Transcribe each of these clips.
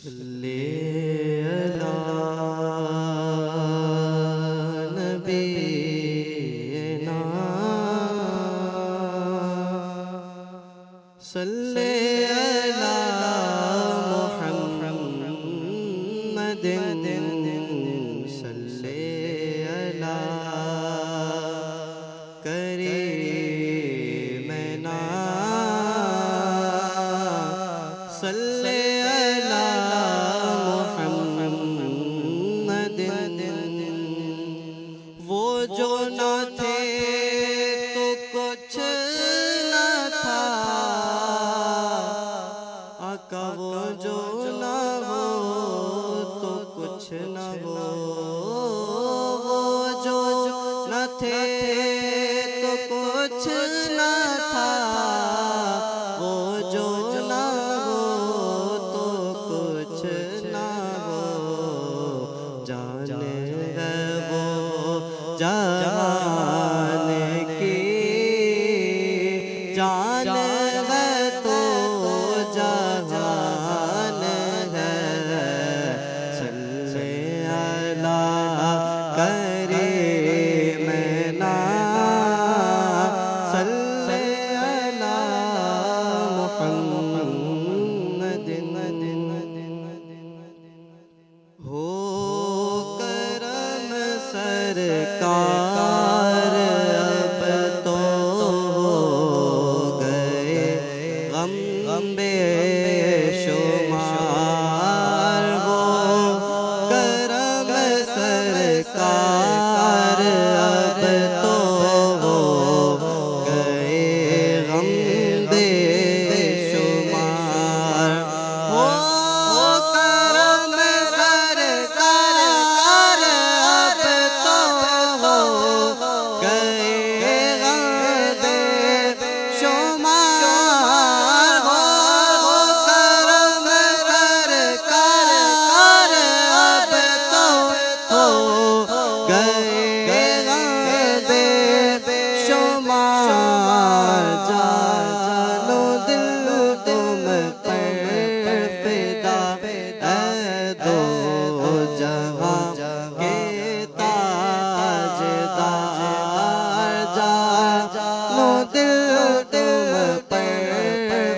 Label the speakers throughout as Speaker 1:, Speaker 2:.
Speaker 1: صلی علی نبینا صلی علی محمد صلی علی کریمنا صلی وہ جو نہ تھے تو کچھ نہ تھا، آقا وہ جو نہ ہو تو کچھ نہ ہو، وہ جو نہ تھے تو کچھ نہ تھا، وہ جو نہ ہو تو کچھ نہ ہو، جانے جان کی جان ہے تو جہان ہے، صلی علی کریمنا صلی علی محمد ہو کرم سرکار اب تو ہو گئے غم بے شمار، وہ کرم سرکار اب تو ہو گئے غم بے شمار، وہ کرم سرکار اب تو ہو گئے غم بے شمار، وہ کرم سرکار اب تو ہو گئے غم بے شمار، جانو دل تم پر فدا اے دو جہاں کے تاجدار، جانو دل تم پر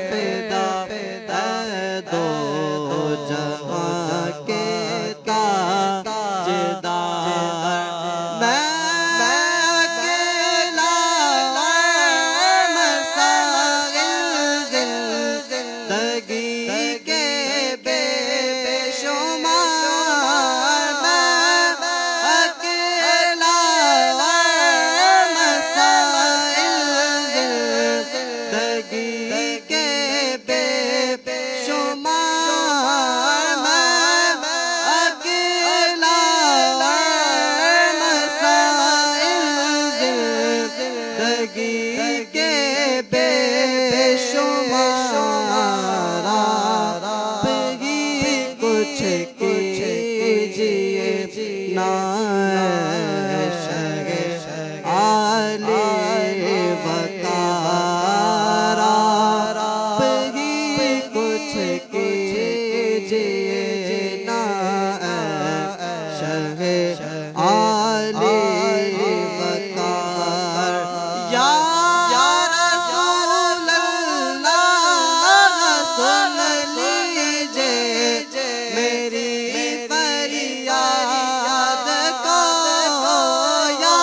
Speaker 1: فدا اے دو جہاں کے تاجدار، میں اکیلا مسائل زندگی کے بے شمار، میں اکیلا مسائل زندگی کے بے شمار، میں اکیلا مسائل زندگی کے بے شمار، آپ ہی کچھ کیجئے نا شہ عالی وقار، آپ ہی کچھ کیجئے نا شہ عالی وقار، یا رسول اللہ سن لیجئے میری فریاد کو، یا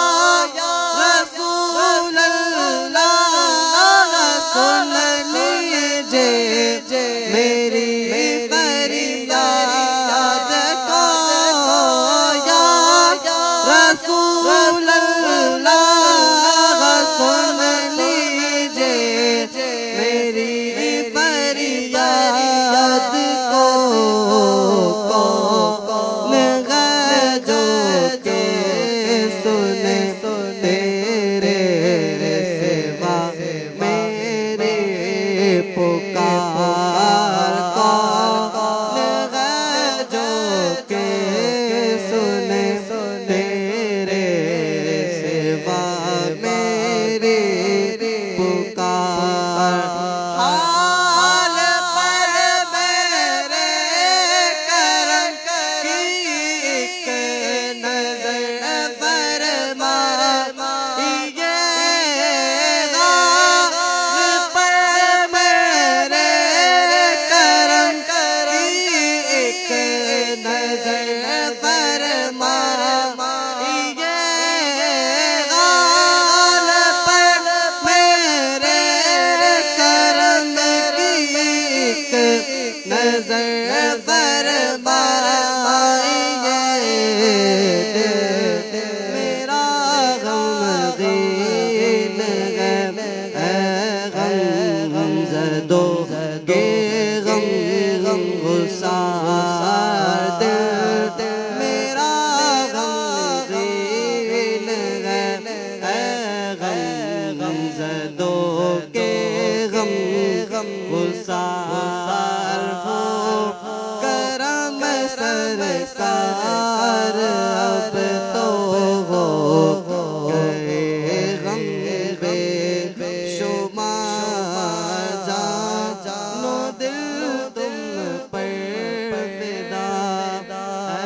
Speaker 1: رسول اللہ سن لیجئے میری فریاد میرا غمگین ہے غم زدو کے غم گسار دل میرا غمگین ہے غم زدو کے غم گسار ہو کرم سرکار اب تو ہو گئے غم بے شمار جانو دل تم پر فدا ہے